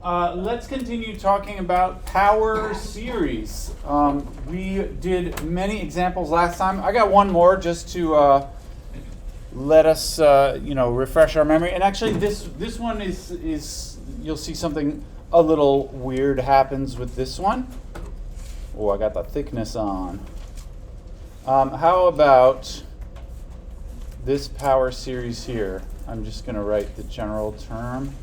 Let's continue talking about power series. We did many examples last time. I got one more just to let us, refresh our memory. And actually, this one is you'll see something a little weird happens with this one. Oh, I got the thickness on. How about this power series here? I'm just going to write the general term.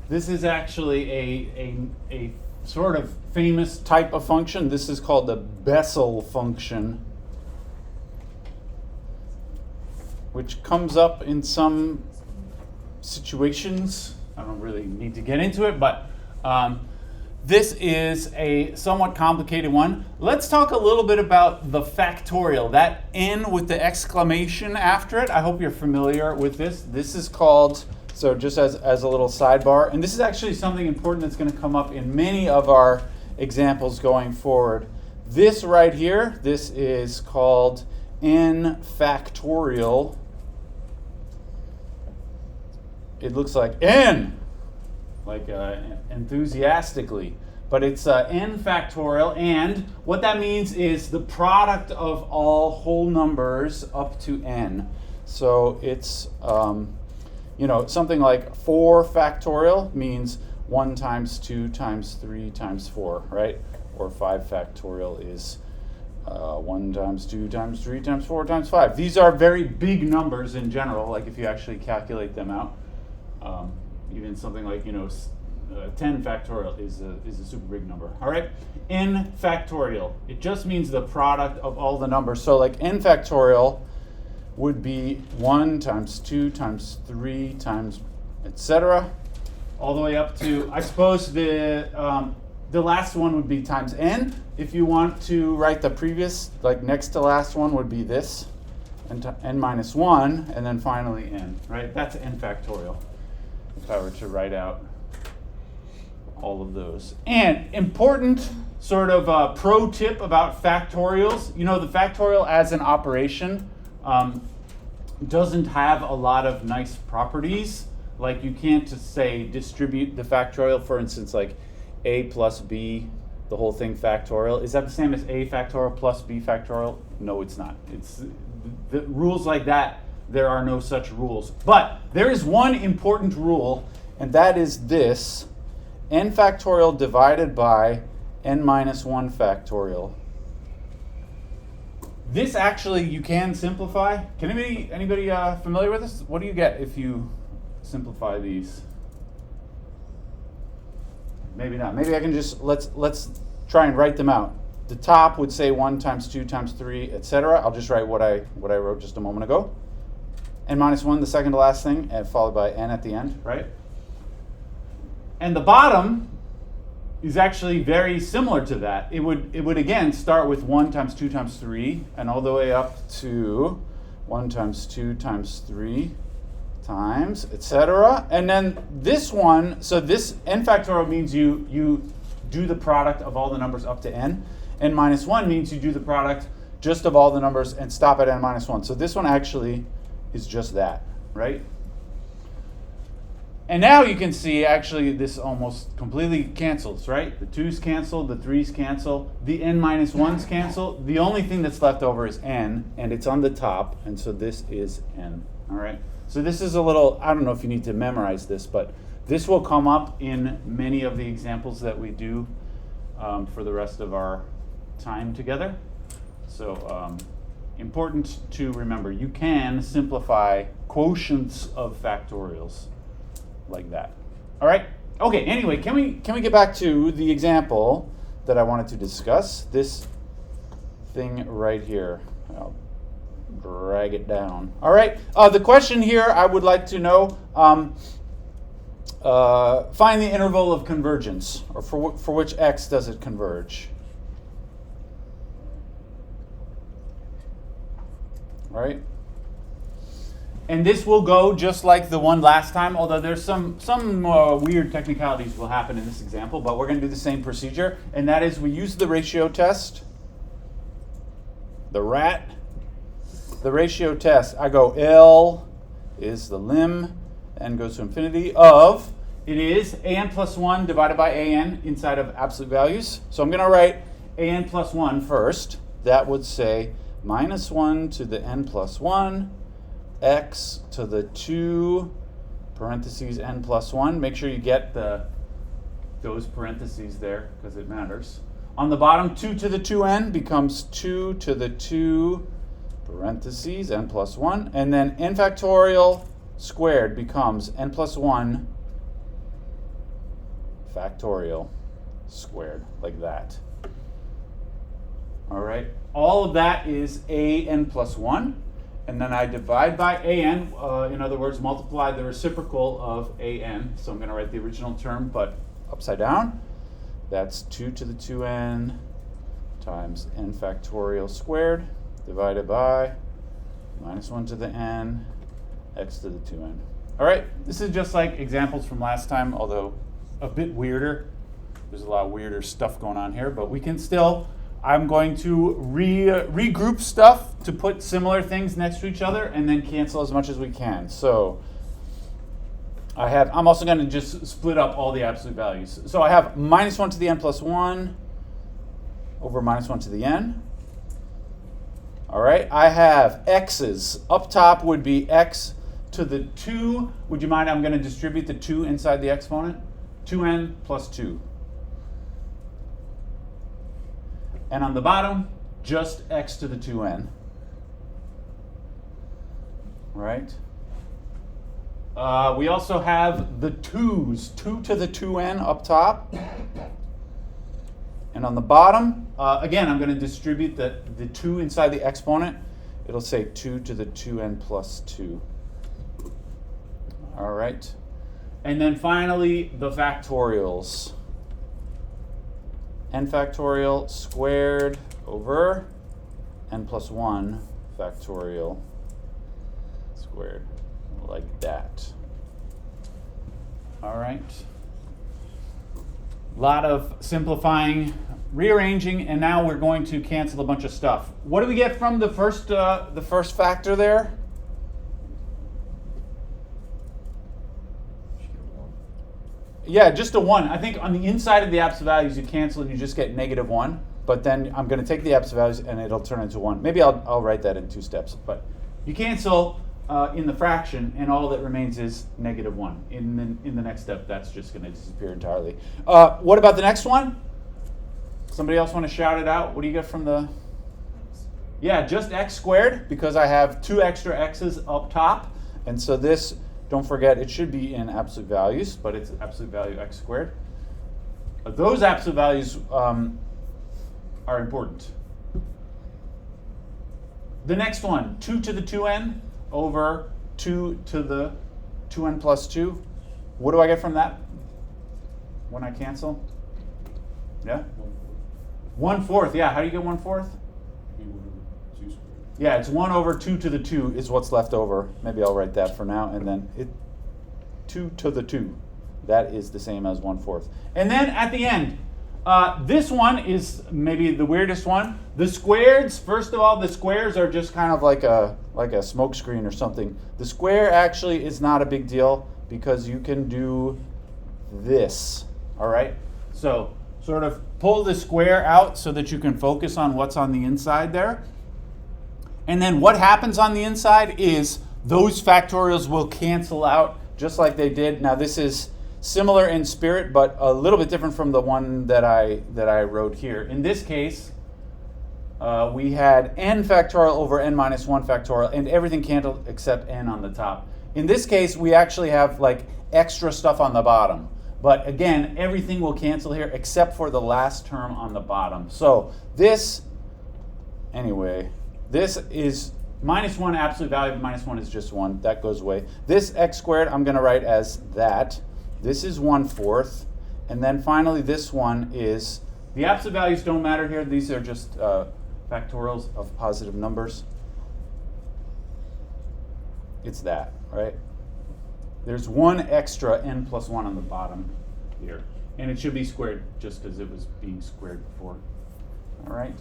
This is actually a sort of famous type of function. This is called the Bessel function, which comes up in some situations. I don't really need to get into it, but this is a somewhat complicated one. Let's talk a little bit about the factorial, that n with the exclamation after it. I hope you're familiar with this. This is called, so just as a little sidebar, and this is actually something important that's going to come up in many of our examples going forward. This right here, this is called n factorial. It looks like n, like enthusiastically, but it's n factorial, and what that means is the product of all whole numbers up to n. So it's something like 4 factorial means 1 times 2 times 3 times 4, right? Or 5 factorial is 1 times 2 times 3 times 4 times 5. These are very big numbers in general, like if you actually calculate them out. Even something like 10 factorial is a super big number. All right, n factorial. It just means the product of all the numbers. So like n factorial would be 1 times 2 times 3 times etc. all the way up to, I suppose the last one would be times n. If you want to write the previous, like next to last one would be this, and n minus 1, and then finally n, right? That's n factorial, if I were to write out all of those. And important sort of pro tip about factorials, the factorial as an operation doesn't have a lot of nice properties. Like you can't just say distribute the factorial, for instance, like a plus b, the whole thing factorial. Is that the same as a factorial plus b factorial? No, it's not. It's the rules like that, there are no such rules. But there is one important rule, and that is this: n factorial divided by n minus 1 factorial. This actually you can simplify. Can anybody familiar with this? What do you get if you simplify these? Maybe not. Maybe I can just let's try and write them out. The top would say 1 times 2 times 3, etc. I'll just write what I wrote just a moment ago. N minus 1, the second to last thing, and followed by n at the end, right? And the bottom is actually very similar to that. It would again start with 1 times 2 times 3, and all the way up to 1 times 2 times 3 times, etc. And then this one, so this n factorial means you do the product of all the numbers up to n. N minus 1 means you do the product just of all the numbers and stop at n minus 1. So this one actually is just that, right? And now you can see actually this almost completely cancels, right? The 2's cancel, the 3's cancel, the n minus 1's cancel. The only thing that's left over is n, and it's on the top, and so this is n, all right? So this is a little, I don't know if you need to memorize this, but this will come up in many of the examples that we do for the rest of our time together. So important to remember, you can simplify quotients of factorials like that. All right. Okay. Anyway, can we get back to the example that I wanted to discuss? This thing right here. I'll drag it down. All right. The question here, I would like to know: find the interval of convergence, or for which x does it converge? Right? And this will go just like the one last time, although there's some weird technicalities will happen in this example, but we're going to do the same procedure, and that is we use the ratio test, the RAT, the ratio test, I go L is the lim, n goes to infinity, of, it is an plus 1 divided by an inside of absolute values. So I'm going to write an plus 1 first. That would say minus 1 to the n plus 1, x to the 2, parentheses n plus 1. Make sure you get those parentheses there because it matters. On the bottom, 2 to the 2n becomes 2 to the 2, parentheses, n plus 1. And then n factorial squared becomes n plus 1 factorial squared, like that. All right, all of that is an plus 1. And then I divide by an, in other words, multiply the reciprocal of an. So I'm going to write the original term, but upside down. That's 2 to the 2n times n factorial squared divided by minus 1 to the n, x to the 2n. All right, this is just like examples from last time, although a bit weirder. There's a lot of weirder stuff going on here, but we can still, I'm going to regroup stuff to put similar things next to each other and then cancel as much as we can. So I'm also going to just split up all the absolute values. So I have minus 1 to the n plus 1 over minus 1 to the n. All right, I have x's. Up top would be x to the 2. Would you mind? I'm going to distribute the 2 inside the exponent. 2n plus 2. And on the bottom, just x to the 2n. All right. We also have the 2's, 2 to the 2n up top. And on the bottom, again, I'm going to distribute the 2 inside the exponent. It'll say 2 to the 2n plus 2. All right. And then finally, the factorials. N factorial squared over n plus 1 factorial squared, like that. All right. A lot of simplifying, rearranging, and now we're going to cancel a bunch of stuff. What do we get from the first factor there? Yeah, just a 1. I think on the inside of the absolute values, you cancel and you just get negative 1. But then I'm going to take the absolute values and it'll turn into 1. Maybe I'll write that in 2 steps. But you cancel in the fraction, and all that remains is negative 1. In the next step, that's just going to disappear entirely. What about the next one? Somebody else want to shout it out? What do you get from the? Yeah, just x squared, because I have 2 extra x's up top. And so this, don't forget, it should be in absolute values, but it's absolute value x squared. Those absolute values are important. The next one, 2 to the 2n over 2 to the 2n plus 2. What do I get from that when I cancel? Yeah? 1/4, yeah. How do you get 1/4? Yeah, it's 1 over 2 to the 2 is what's left over. Maybe I'll write that for now. And then 2 to the 2. That is the same as 1/4. And then at the end, this one is maybe the weirdest one. The squareds, first of all, the squares are just kind of like a smoke screen or something. The square actually is not a big deal because you can do this, all right? So sort of pull the square out so that you can focus on what's on the inside there. And then what happens on the inside is those factorials will cancel out just like they did. Now this is similar in spirit, but a little bit different from the one that I wrote here. In this case, we had n factorial over n minus 1 factorial, and everything canceled except n on the top. In this case, we actually have like extra stuff on the bottom. But again, everything will cancel here except for the last term on the bottom. So this, anyway, this is minus 1 absolute value of minus 1 is just 1. That goes away. This x squared I'm going to write as that. This is 1/4. And then finally this one is, the absolute values don't matter here. These are just factorials of positive numbers. It's that, right? There's 1 extra n plus 1 on the bottom here. And it should be squared just because it was being squared before. All right.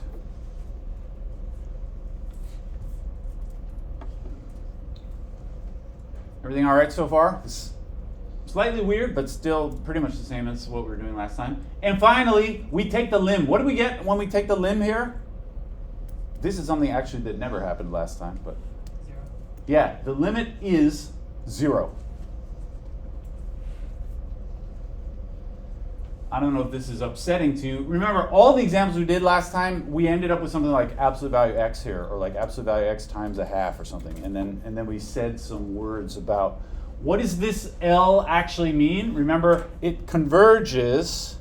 Everything all right so far? It's slightly weird, but still pretty much the same as what we were doing last time. And finally, we take the limb. What do we get when we take the limb here? This is something actually that never happened last time, but 0. yeah, the limit is 0. I don't know if this is upsetting to you. Remember, all the examples we did last time, we ended up with something like absolute value x here, or like absolute value x times a half or something. And then we said some words about what does this L actually mean? Remember, it converges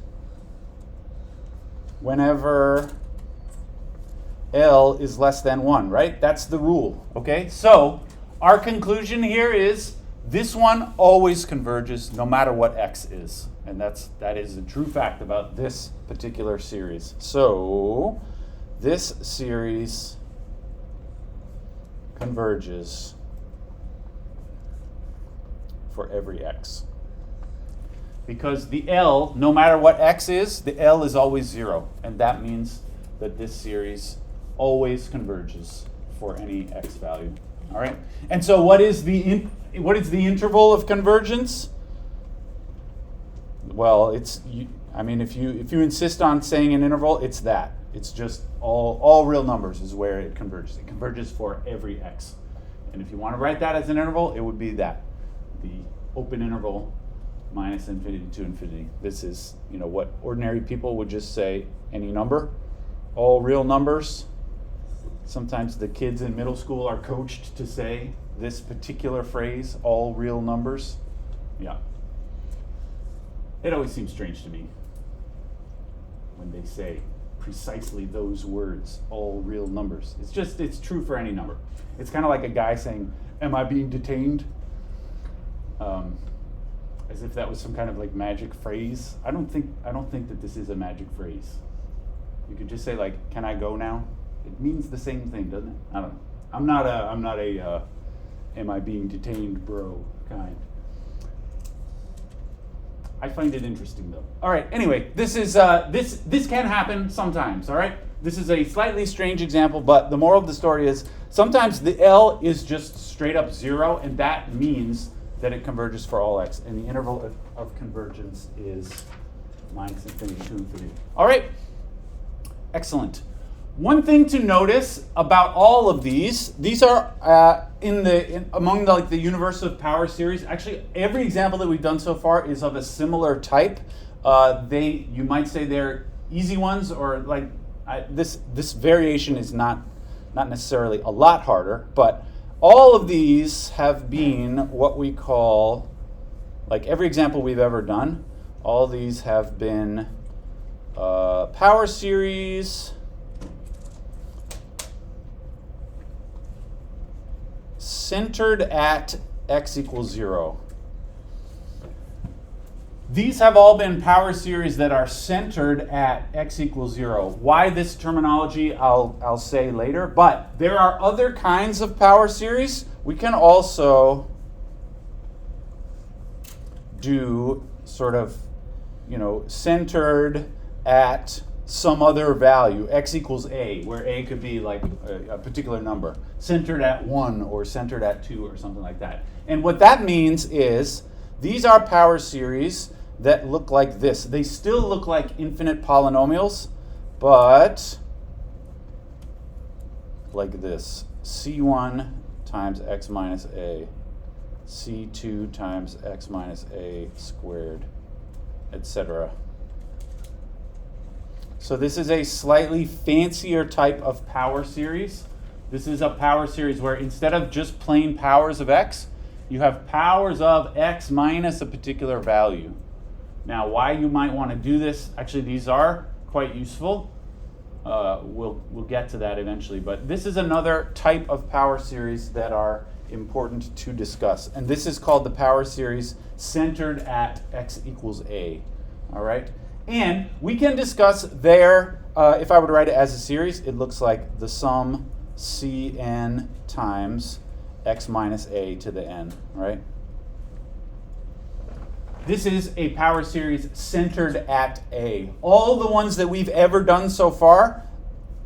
whenever L is less than 1, right? That's the rule, okay? So our conclusion here is this one always converges no matter what x is. And that is a true fact about this particular series. So this series converges for every x. Because the L, no matter what x is, the L is always 0. And that means that this series always converges for any x value. All right? And so what is the interval of convergence? Well, if you insist on saying an interval, it's that. It's just all real numbers is where it converges. It converges for every x. And if you want to write that as an interval, it would be that. The open interval minus infinity to infinity. This is, what ordinary people would just say any number, all real numbers. Sometimes the kids in middle school are coached to say this particular phrase, all real numbers. Yeah. It always seems strange to me when they say precisely those words, all real numbers. It's true for any number. It's kind of like a guy saying, am I being detained? As if that was some kind of like magic phrase. I don't think that this is a magic phrase. You could just say like, can I go now? It means the same thing, doesn't it? I don't know. I'm not a am I being detained bro kind. I find it interesting though. All right, anyway, this can happen sometimes, all right? This is a slightly strange example, but the moral of the story is sometimes the L is just straight up 0, and that means that it converges for all x, and the interval of convergence is minus infinity to infinity. All right, excellent. One thing to notice about all of these are among the universe of power series. Actually, every example that we've done so far is of a similar type. You might say they're easy ones, or like this variation is not necessarily a lot harder, but all of these have been what we call, like every example we've ever done, all these have been power series centered at x equals 0. These have all been power series that are centered at x equals 0. Why this terminology, I'll say later, but there are other kinds of power series. We can also do sort of, centered at some other value, x equals a, where a could be like a particular number, centered at 1 or centered at 2 or something like that. And what that means is these are power series that look like this. They still look like infinite polynomials, but like this. C1 times x minus a, C2 times x minus a squared, etc. So this is a slightly fancier type of power series. This is a power series where instead of just plain powers of x, you have powers of x minus a particular value. Now, why you might want to do this, actually these are quite useful. We'll get to that eventually, but this is another type of power series that are important to discuss. And this is called the power series centered at x equals a, all right? And we can discuss there, if I were to write it as a series, it looks like the sum Cn times x minus a to the n, right? This is a power series centered at a. All the ones that we've ever done so far,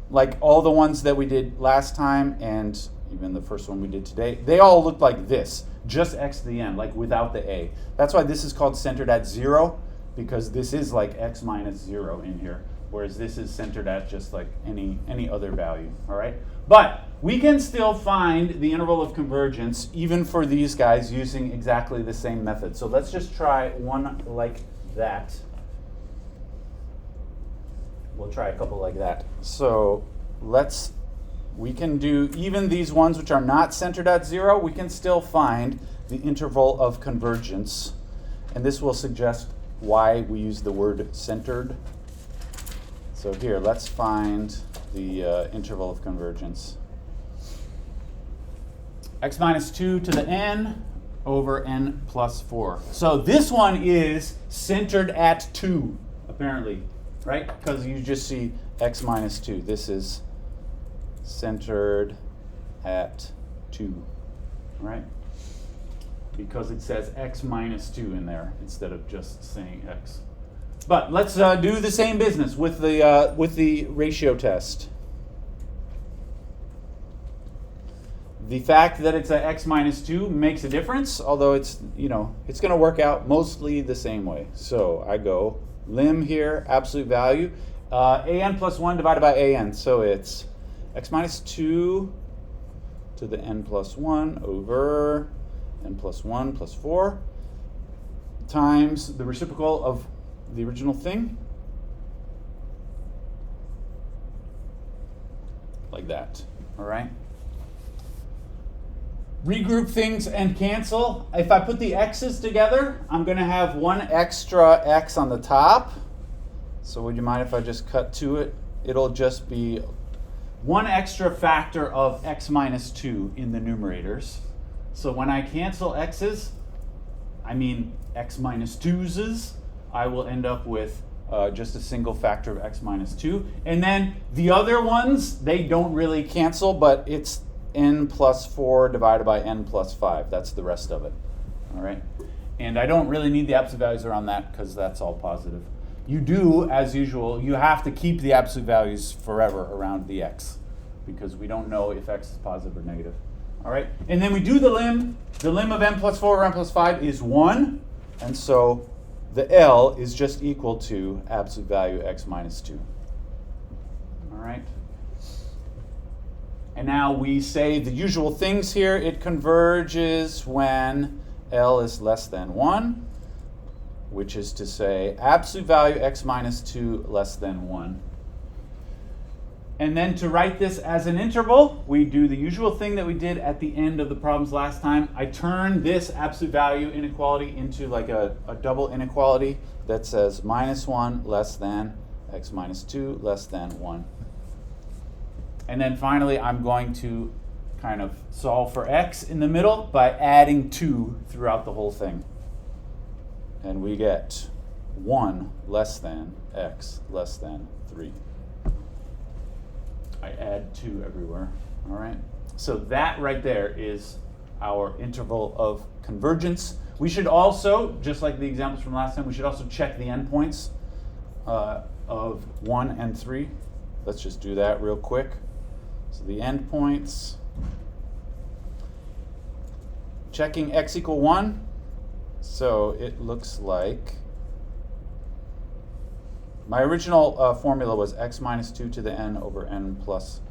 like all the ones that we did last time and even the first one we did today, they all look like this, just x to the n, like without the a. That's why this is called centered at 0, because this is like x minus 0 in here, whereas this is centered at just like any other value, all right? But we can still find the interval of convergence even for these guys using exactly the same method. So let's just try one like that. We'll try a couple like that. So we can do even these ones which are not centered at 0, we can still find the interval of convergence. And this will suggest why we use the word centered. So here, let's find the interval of convergence. X minus 2 to the n over n plus 4. So this one is centered at 2, apparently, right? Because you just see x minus 2. This is centered at 2, right? Because it says x minus 2 in there instead of just saying x. But let's do the same business with the ratio test. The fact that it's a x minus 2 makes a difference, although it's going to work out mostly the same way. So I go lim here, absolute value, an plus 1 divided by an. So it's x minus 2 to the n plus 1 over n plus 1 plus 4 times the reciprocal of the original thing, like that, all right? Regroup things and cancel. If I put the x's together, I'm going to have one extra x on the top. So would you mind if I just cut to it? It'll just be one extra factor of x minus 2 in the numerators. So when I cancel x's, I mean x minus 2's, I will end up with just a single factor of x minus 2. And then the other ones, they don't really cancel, but it's n plus 4 divided by n plus 5. That's the rest of it, all right? And I don't really need the absolute values around that because that's all positive. You do, as usual, you have to keep the absolute values forever around the x because we don't know if x is positive or negative, all right? And then we do the lim. The lim of n plus 4 over n plus 5 is 1, and so the L is just equal to absolute value x minus 2. All right? And now we say the usual things here. It converges when L is less than 1, which is to say absolute value x minus 2 less than 1. And then to write this as an interval, we do the usual thing that we did at the end of the problems last time. I turn this absolute value inequality into like a double inequality that says minus 1 less than x minus 2 less than 1. And then finally, I'm going to kind of solve for x in the middle by adding 2 throughout the whole thing. And we get 1 less than x less than 3. I add 2 everywhere, all right? So that right there is our interval of convergence. We should also, just like the examples from last time, we should also check the endpoints of 1 and 3. Let's just do that real quick. So the endpoints, checking x equal 1. So it looks like my original formula was x minus 2 to the n over n plus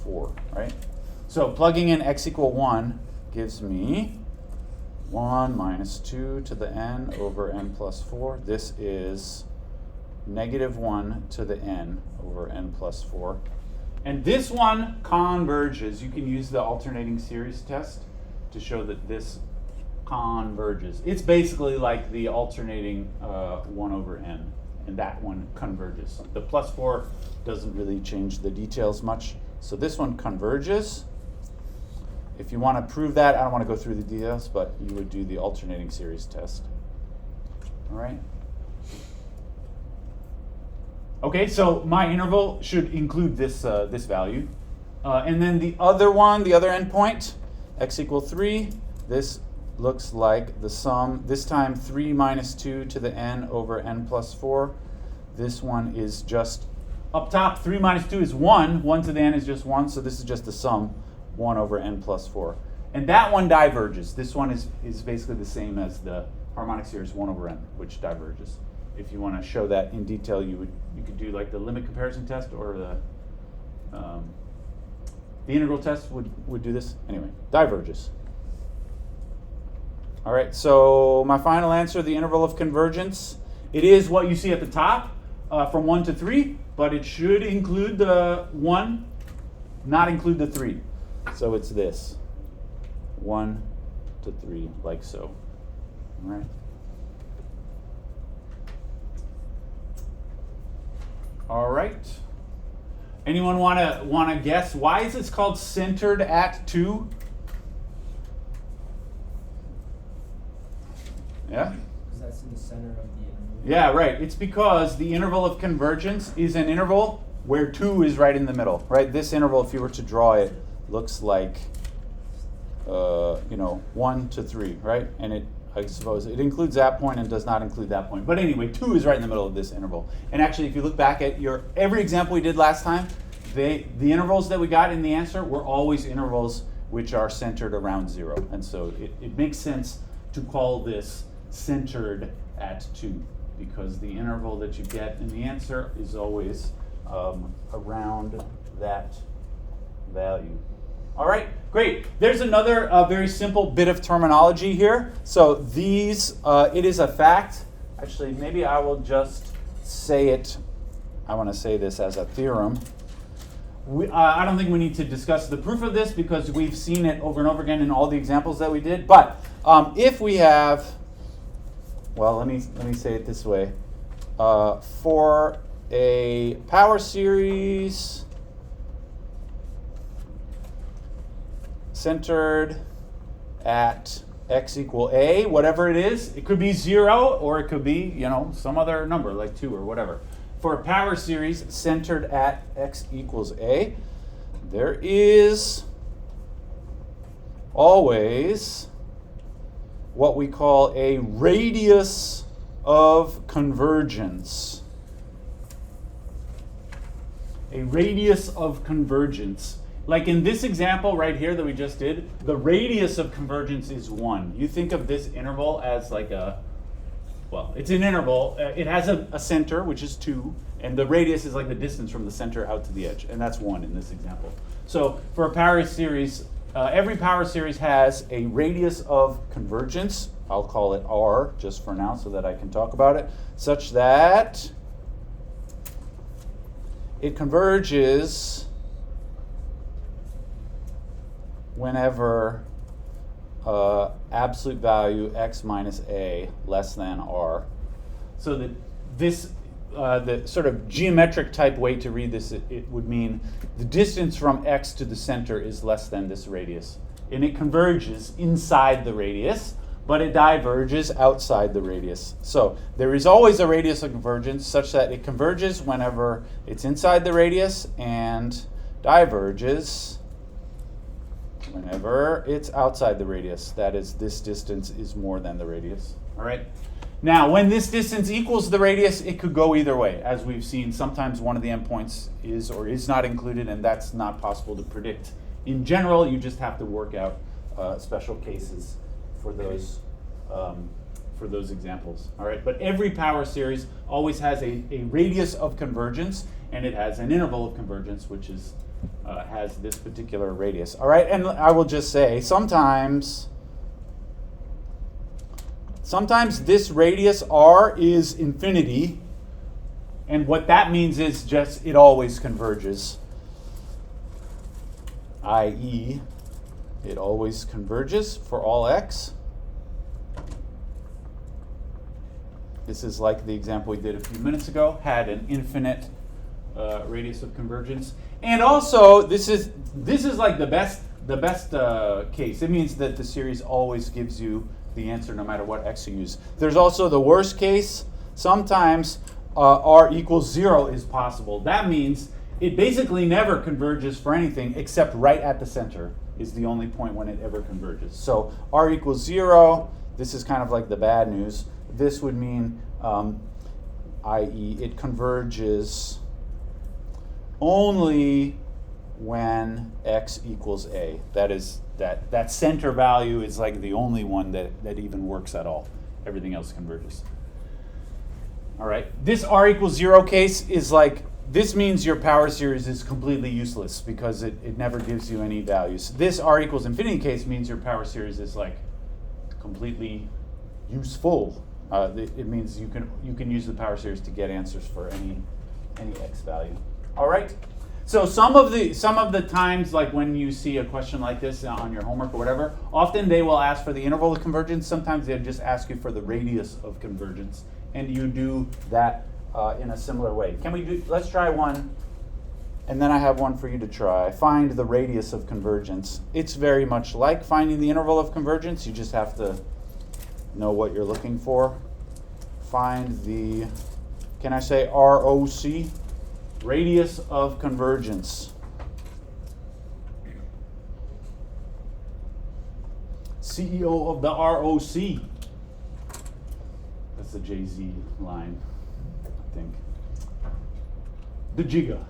4, right? So plugging in x equal 1 gives me 1 minus 2 to the n over n plus 4. This is negative 1 to the n over n plus 4. And this one converges. You can use the alternating series test to show that this converges. It's basically like the alternating 1 over n. And that one converges. The plus 4 doesn't really change the details much. So this one converges. If you want to prove that, I don't want to go through the details, but you would do the alternating series test. All right? Okay, so my interval should include this, this value. And then the other one, the other endpoint, x equal 3, this looks like the sum, this time 3 minus 2 to the n over n plus 4. This one is just up top, 3 minus 2 is 1. 1 to the n is just 1, so this is just the sum 1 over n plus 4. And that one diverges. This one is basically the same as the harmonic series 1 over n, which diverges. If you want to show that in detail, you could do like the limit comparison test, or the integral test would do this. Anyway, diverges. All right, so my final answer, the interval of convergence, it is what you see at the top from 1 to 3, but it should include the 1, not include the 3. So it's this, 1 to 3, like so. All right. All right. Anyone want to guess why is this called centered at 2? Yeah? Because that's in the center of the interval. Yeah, right. It's because the interval of convergence is an interval where 2 is right in the middle, right? This interval, if you were to draw it, looks like 1 to 3, right? And I suppose it includes that point and does not include that point. But anyway, 2 is right in the middle of this interval. And actually, if you look back at every example we did last time, the intervals that we got in the answer were always intervals which are centered around 0. And so it makes sense to call this centered at 2, because the interval that you get in the answer is always around that value. All right, great. There's another very simple bit of terminology here. So these, it is a fact. Actually, maybe I will just say it. I want to say this as a theorem. I don't think we need to discuss the proof of this because we've seen it over and over again in all the examples that we did. But if we have, well, let me say it this way. For a power series centered at x equal a, whatever it is, it could be 0 or it could be, some other number like 2 or whatever. For a power series centered at x equals a, there is always what we call a radius of convergence. A radius of convergence. Like in this example right here that we just did, the radius of convergence is 1. You think of this interval as like it's an interval. It has a center, which is 2, and the radius is like the distance from the center out to the edge, and that's 1 in this example. So for a power series, every power series has a radius of convergence. I'll call it R just for now so that I can talk about it, such that it converges whenever absolute value x minus a less than r. So that this, the sort of geometric type way to read this, it would mean the distance from x to the center is less than this radius. And it converges inside the radius, but it diverges outside the radius. So there is always a radius of convergence such that it converges whenever it's inside the radius and diverges whenever it's outside the radius. That is, this distance is more than the radius. All right. Now, when this distance equals the radius, it could go either way. As we've seen, sometimes one of the endpoints is or is not included, and that's not possible to predict. In general, you just have to work out special cases for those examples. All right. But every power series always has a radius of convergence, and it has an interval of convergence, which is has this particular radius. All right, and I will just say sometimes this radius r is infinity, and what that means is just it always converges, i.e. it always converges for all x. This is like the example we did a few minutes ago, had an infinite radius of convergence. And also, this is like the best case. It means that the series always gives you the answer no matter what x you use. There's also the worst case. Sometimes r equals 0 is possible. That means it basically never converges for anything except right at the center is the only point when it ever converges. So r equals 0, this is kind of like the bad news. This would mean, i.e. it converges only when x equals a. That is, that center value is like the only one that even works at all. Everything else converges. All right, this r equals 0 case is like, this means your power series is completely useless because it never gives you any values. This r equals infinity case means your power series is like completely useful. It means you can use the power series to get answers for any x value. All right. So some of the times, like when you see a question like this on your homework or whatever, often they will ask for the interval of convergence. Sometimes they'll just ask you for the radius of convergence, and you do that in a similar way. Let's try one, and then I have one for you to try. Find the radius of convergence. It's very much like finding the interval of convergence. You just have to know what you're looking for. Find the, can I say ROC? Radius of convergence. CEO of the ROC. That's the Jay-Z line, I think. The Giga.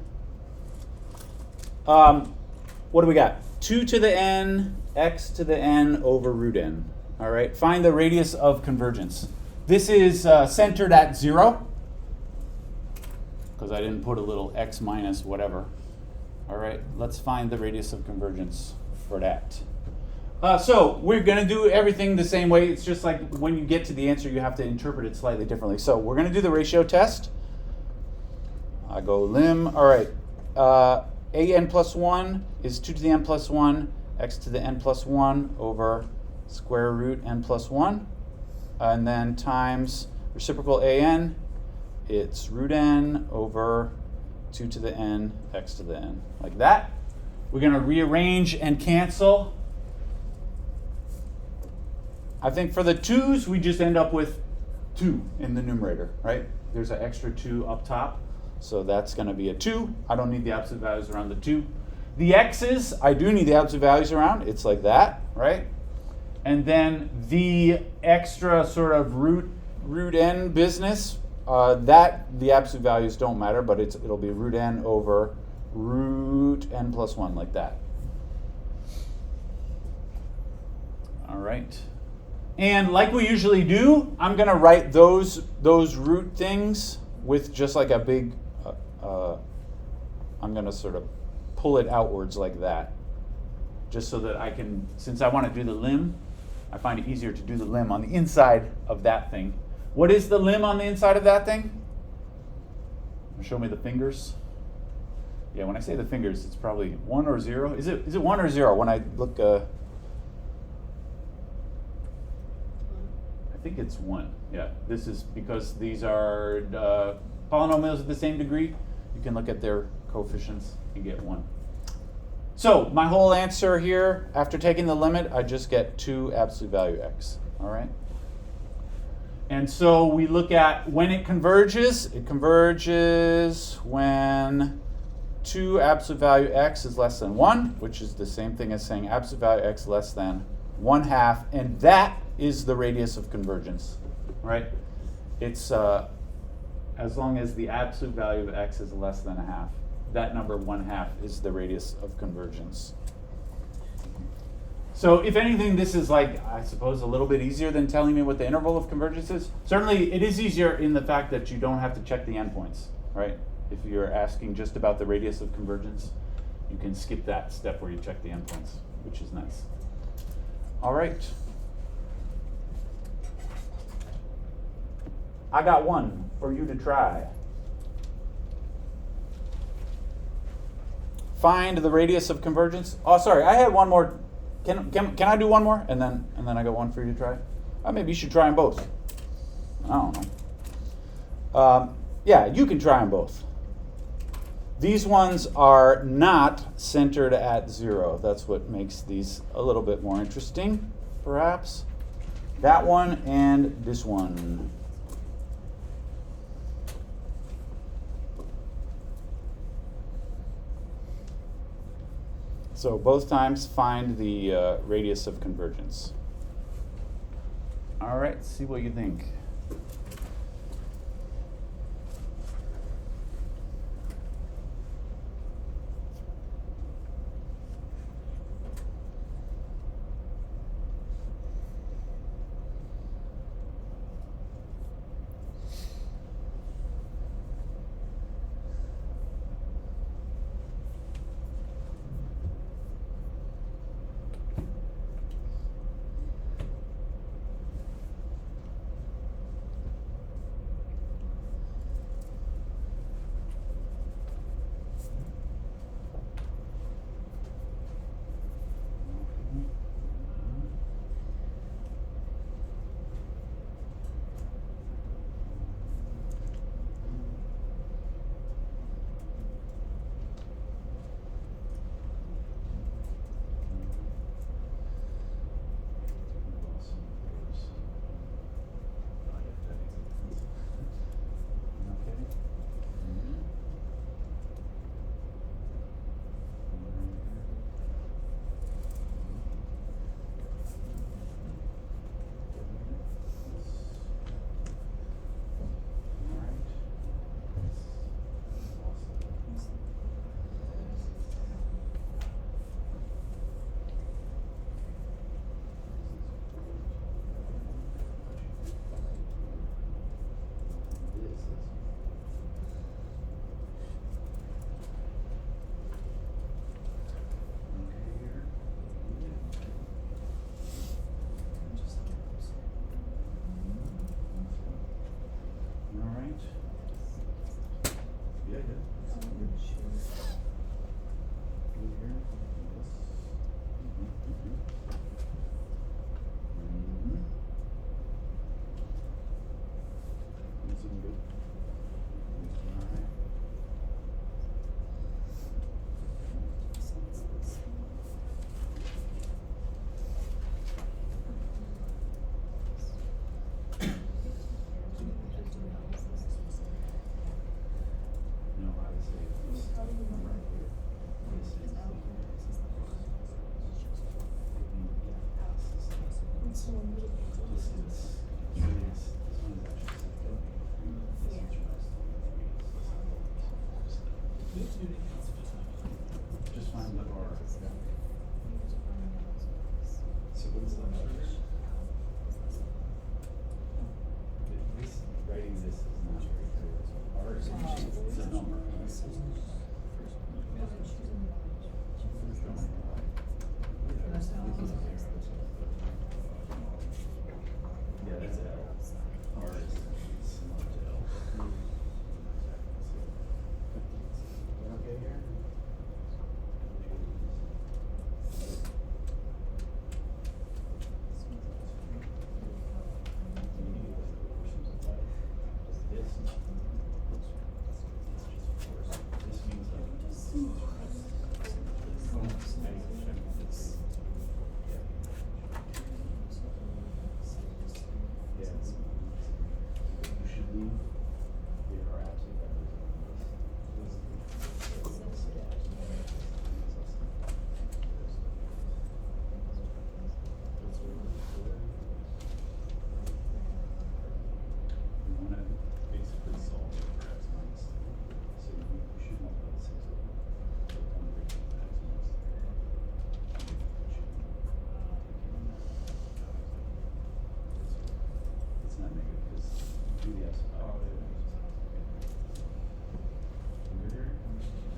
What do we got? 2 to the n, x to the n over root n. All right, find the radius of convergence. This is centered at 0, because I didn't put a little x minus whatever. All right, let's find the radius of convergence for that. So we're going to do everything the same way. It's just like when you get to the answer, you have to interpret it slightly differently. So we're going to do the ratio test. I go lim. All right, an plus 1 is 2 to the n plus 1, x to the n plus 1 over square root n plus 1. And then times reciprocal an, it's root n over 2 to the n, x to the n, like that. We're going to rearrange and cancel. I think for the 2's, we just end up with 2 in the numerator, right? There's an extra 2 up top, so that's going to be a 2. I don't need the absolute values around the 2. The x's, I do need the absolute values around. It's like that, right? And then the extra sort of root n business, that the absolute values don't matter, but it'll be root n over root n plus 1, like that. All right. And like we usually do, I'm going to write those root things with just like a big, I'm going to sort of pull it outwards like that, just so that I can, since I want to do the lim, I find it easier to do the lim on the inside of that thing. What is the lim on the inside of that thing? Show me the fingers. Yeah, when I say the fingers, it's probably 1 or 0. Is it 1 or 0 when I look? I think it's 1. Yeah, this is because these are polynomials of the same degree. You can look at their coefficients and get 1. So my whole answer here, after taking the limit, I just get 2 absolute value x. All right. And so we look at when it converges. It converges when 2 absolute value x is less than 1, which is the same thing as saying absolute value x less than 1/2, and that is the radius of convergence, right? It's as long as the absolute value of x is less than 1/2. That number 1/2 is the radius of convergence. So if anything, this is like, I suppose, a little bit easier than telling me what the interval of convergence is. Certainly, it is easier in the fact that you don't have to check the endpoints, right? If you're asking just about the radius of convergence, you can skip that step where you check the endpoints, which is nice. All right. I got one for you to try. Find the radius of convergence. Oh, sorry, I had one more. Can I do one more? And then I got one for you to try? Maybe you should try them both. I don't know. Yeah, you can try them both. These ones are not centered at 0. That's what makes these a little bit more interesting, perhaps. That one and this one. So both times find the radius of convergence. All right, see what you think. Just find the R. So what is the number? This, writing this is not very clear. R is It's a number. Yeah, that's L. R is similar to L. Okay here?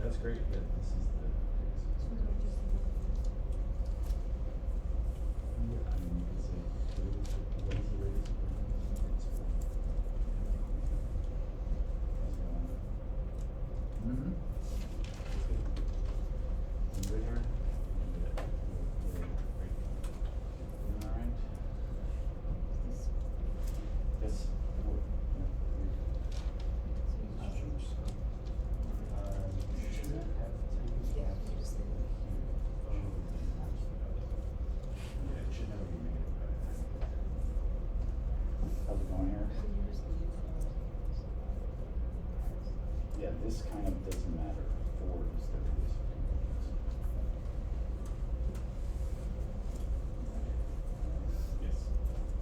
That's great, but this is the. Yeah, I mean, you can say, what is the radius of Mm-hmm. right here? All right. Yes. How's it going here? Yeah, this kind of doesn't matter. 4 is the radius. Yes.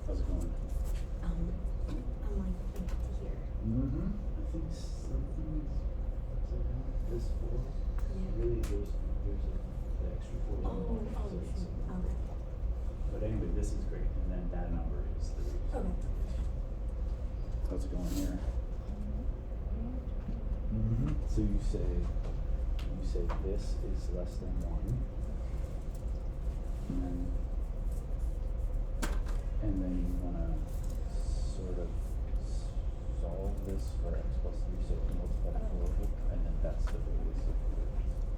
How's it going? I'm like to here. Mm-hmm. I think something this 4. Yeah. Really, there's the extra 4. Okay. But anyway, this is great, and then that number is the radius. Okay. How's it going here? Mm-hmm. So you say this is less than 1, and then you want to sort of solve this for x plus 3, so it multiply 4 of it, and then that's the radius of the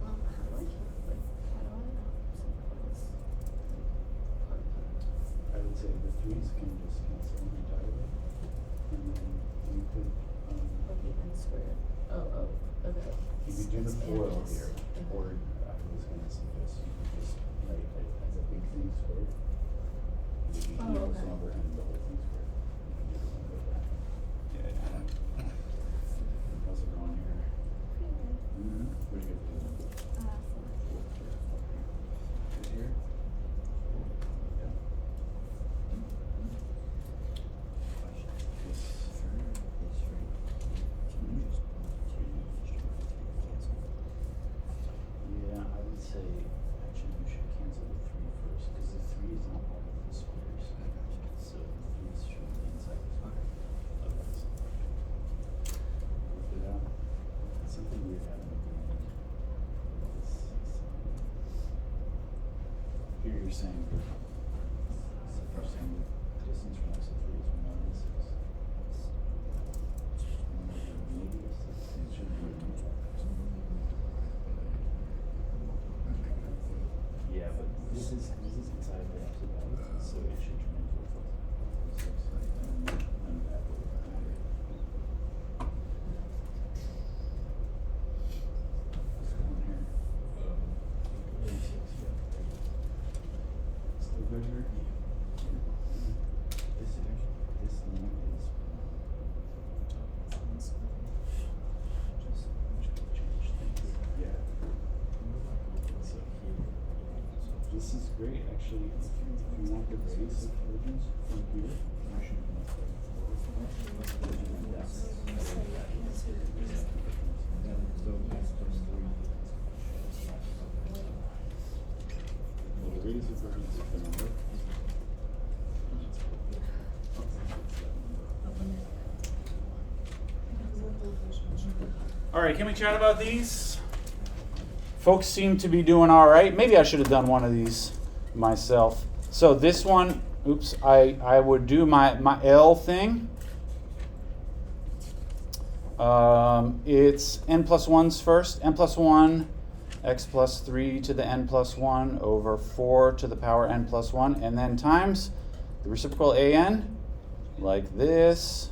How do I I would say the 3's can just cancel entirely, and then you could square. Oh, okay. you could do the FOIL here, or I was going to suggest you could just write it as a big thing squared. You could do Oh, this okay. number and the whole thing squared. You could do something like that. Yeah. How's it going here? Mm-hmm. What do you get for this? Good here? Yeah. Yeah, I would say actually you should cancel the 3 first, because the 3 is not part of the squares. So the 3 should be inside the square. Okay. Work it out. It's something weird happening at the moment. Here you're saying So you're saying the distance from x to 3 is 1 and 6. Maybe it's 6. It should be. Yeah, but this is inside the absolute value, so it should turn into a 6. And that will matter. What's going here? 86, yeah. Still good here? This limit is. Just change things. Yeah. So this is great, actually. If you want the radius of convergence from here, you should multiply 4. And that's Well, the radius of convergence is the number. All right, can we chat about these? Folks seem to be doing all right. Maybe I should have done one of these myself. So this one, oops, I would do my L thing. It's n plus 1's first. N plus 1, x plus 3 to the n plus 1 over 4 to the power n plus 1. And then times the reciprocal an, like this.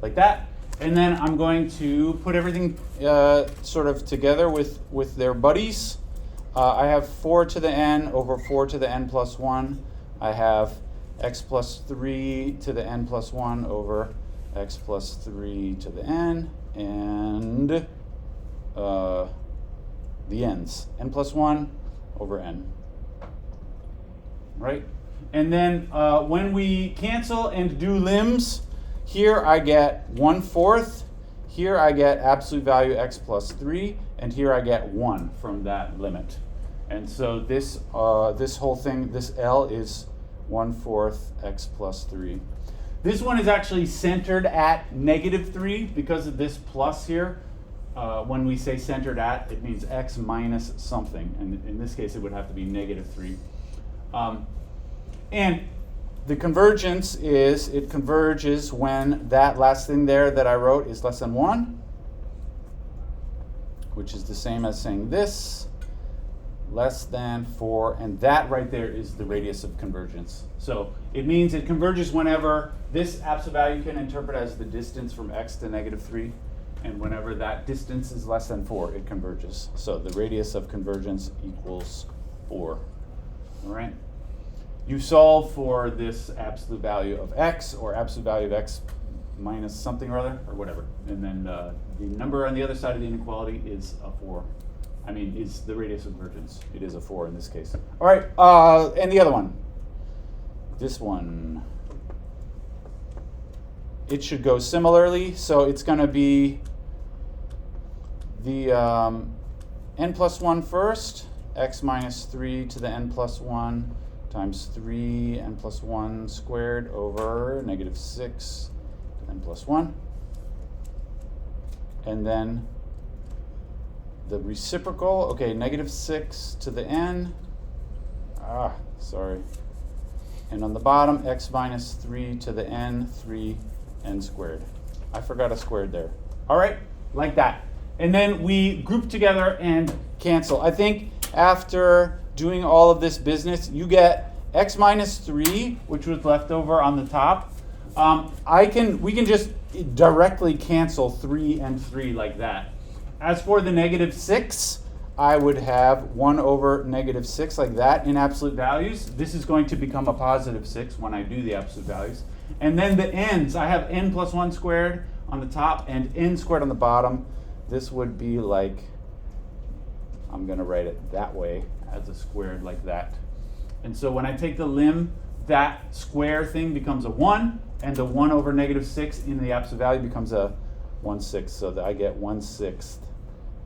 Like that. And then I'm going to put everything sort of together with their buddies. I have 4 to the n over 4 to the n plus 1. I have x plus 3 to the n plus 1 over x plus 3 to the n. And the n's. N plus 1 over n. Right? And then when we cancel and do limbs, here I get 1/4, here I get absolute value x plus 3, and here I get 1 from that limit. And so this whole thing, this L is 1/4 x plus 3. This one is actually centered at -3 because of this plus here. When we say centered at, it means x minus something. And in this case, it would have to be -3. And the convergence is, it converges when that last thing there that I wrote is less than 1, which is the same as saying this, less than 4, and that right there is the radius of convergence. So it means it converges whenever this absolute value can interpret as the distance from x to -3, and whenever that distance is less than 4, it converges. So the radius of convergence equals 4. All right? You solve for this absolute value of x, or absolute value of x minus something or other, or whatever. And then the number on the other side of the inequality is a 4. I mean, is the radius of convergence. It is a 4 in this case. All right, and the other one. This one. It should go similarly. So it's going to be the n plus 1 first, x minus 3 to the n plus 1 times 3 n plus 1 squared over -6 to n plus 1. And then the reciprocal, okay, -6 to the n. And on the bottom, x minus 3 to the n, 3n squared. I forgot a squared there. All right, like that. And then we group together and cancel. I think after doing all of this business, you get x minus 3, which was left over on the top. We can just directly cancel 3 and 3 like that. As for the -6, I would have 1 over -6 like that in absolute values. This is going to become a +6 when I do the absolute values. And then the n's, I have n plus 1 squared on the top and n squared on the bottom. This would be like, I'm going to write it that way as a squared like that. And so when I take the limb, that square thing becomes a 1, and the 1 over -6 in the absolute value becomes a 1/6, so that I get 1/6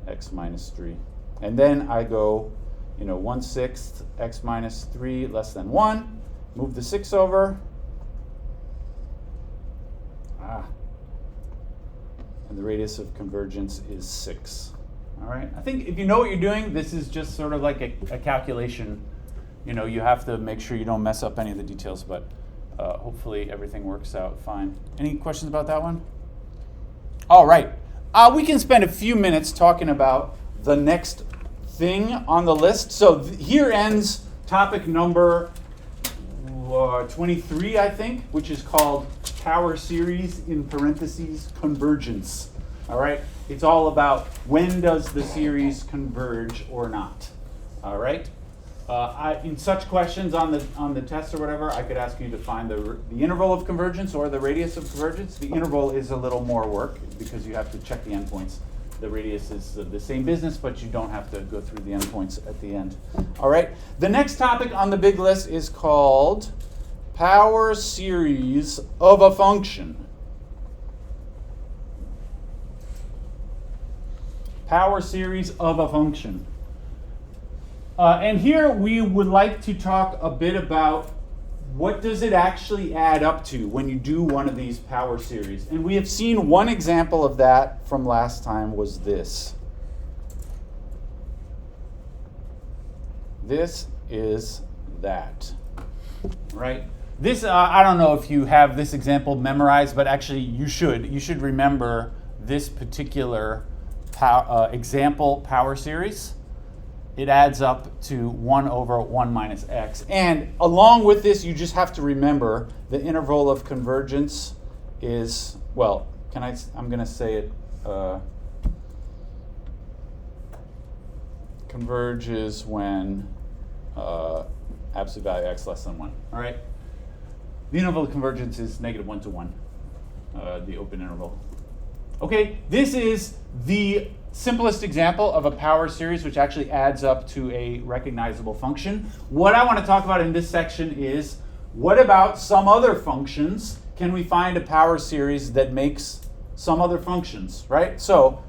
x minus 3. And then I go, 1/6 x minus 3 less than 1, move the 6 over. And the radius of convergence is 6. All right, I think if you know what you're doing, this is just sort of like a calculation. You have to make sure you don't mess up any of the details, but hopefully everything works out fine. Any questions about that one? All right, we can spend a few minutes talking about the next thing on the list. So here ends topic number 23, I think, which is called power series in parentheses convergence. All right, it's all about when does the series converge or not. All right. In such questions on the test or whatever, I could ask you to find the interval of convergence or the radius of convergence. The interval is a little more work because you have to check the endpoints. The radius is the same business, but you don't have to go through the endpoints at the end. All right. The next topic on the big list is called power series of a function. power series of a function. And here we would like to talk a bit about what does it actually add up to when you do one of these power series. And we have seen one example of that from last time was this. This is that, right? This, I don't know if you have this example memorized, but actually you should. You should remember this particular example power series. It adds up to 1 over 1 minus x. And along with this, you just have to remember the interval of convergence is, well, I'm going to say it, converges when absolute value x less than 1. All right? The interval of convergence is -1 to 1, the open interval. Okay, this is the simplest example of a power series which actually adds up to a recognizable function. What I want to talk about in this section is, what about some other functions? Can we find a power series that makes some other functions, right? So,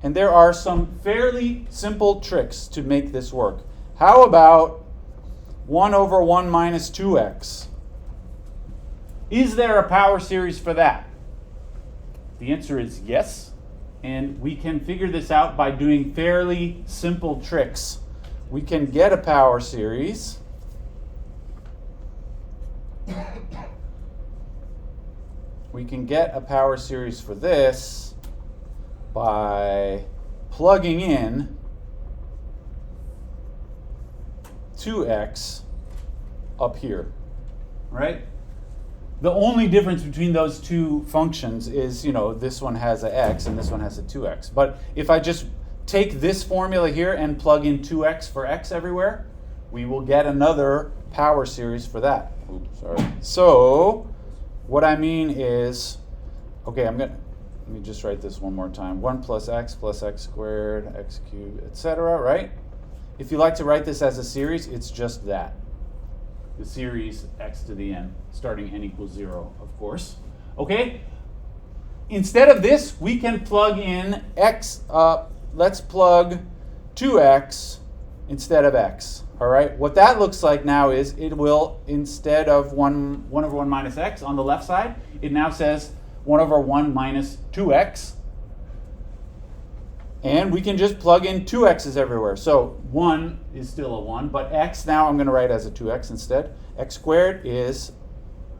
and there are some fairly simple tricks to make this work. How about 1 over 1 minus 2x? Is there a power series for that? The answer is yes, and we can figure this out by doing fairly simple tricks. We can get a power series for this by plugging in 2x up here, right? The only difference between those two functions is, this one has a x and this one has a 2x. But if I just take this formula here and plug in 2x for x everywhere, we will get another power series for that. Oops, sorry. So what I mean is, okay, let me just write this one more time. 1 plus x squared, x cubed, etc., right? If you like to write this as a series, it's just that. The series x to the n, starting n equals 0, of course. Okay? Instead of this, we can plug in x. Let's plug 2x instead of x. All right? What that looks like now is it will, instead of 1 over 1 minus x on the left side, it now says 1 over 1 minus 2x. And we can just plug in 2x's everywhere. So 1 is still a 1, but x now I'm going to write as a 2x instead. X squared is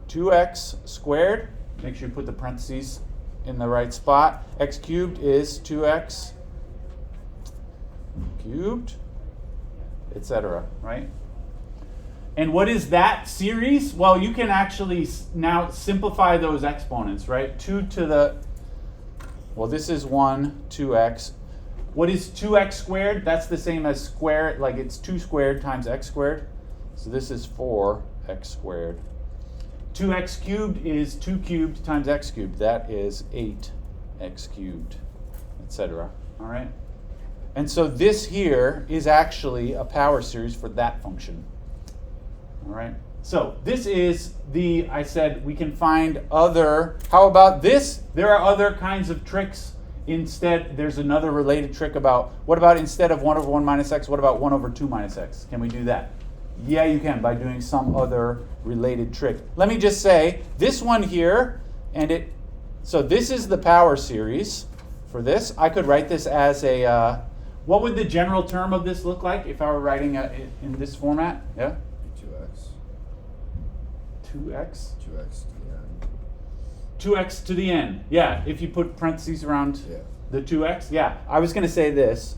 2x squared. Make sure you put the parentheses in the right spot. X cubed is 2x cubed, etc., right? And what is that series? Well, you can actually now simplify those exponents, right? 2 to the, well, this is 1, 2x. What is 2x squared? That's the same as square, like it's 2 squared times x squared. So this is 4x squared. 2x cubed is 2 cubed times x cubed. That is 8x cubed, etc. All right? And so this here is actually a power series for that function. All right? So this is I said we can find other, how about this? There are other kinds of tricks. Instead, there's another related trick about, what about instead of 1 over 1 minus x, what about 1 over 2 minus x? Can we do that? Yeah, you can, by doing some other related trick. Let me just say, this one here, so this is the power series for this. I could write this as a, what would the general term of this look like if I were writing it in this format? Yeah? 2x. 2x? 2x to the n. 2x to the n. Yeah, if you put parentheses around the 2x. Yeah, I was going to say this,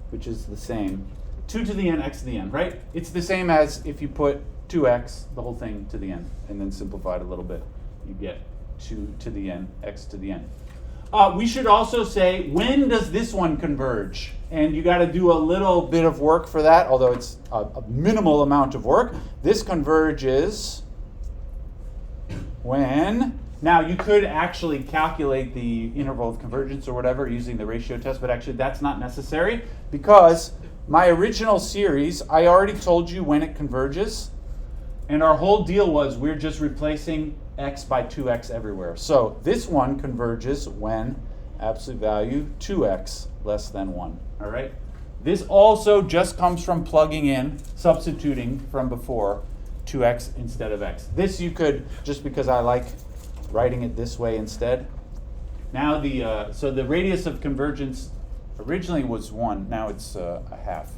which is the same. 2 to the n, x to the n, right? It's the same as if you put 2x, the whole thing, to the n, and then simplify it a little bit. You get 2 to the n, x to the n. We should also say, when does this one converge? And you got to do a little bit of work for that, although it's a minimal amount of work. This converges when, now you could actually calculate the interval of convergence or whatever using the ratio test, but actually that's not necessary because my original series, I already told you when it converges, and our whole deal was we're just replacing x by 2x everywhere. So this one converges when absolute value 2x less than 1. All right? This also just comes from plugging in, substituting from before, 2x instead of x. This you could, just because I like writing it this way instead. Now so the radius of convergence originally was 1. Now it's a half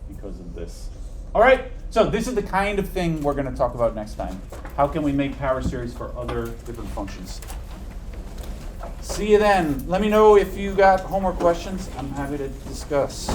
because of this. All right, so this is the kind of thing we're going to talk about next time. How can we make power series for other different functions? See you then. Let me know if you got homework questions. I'm happy to discuss.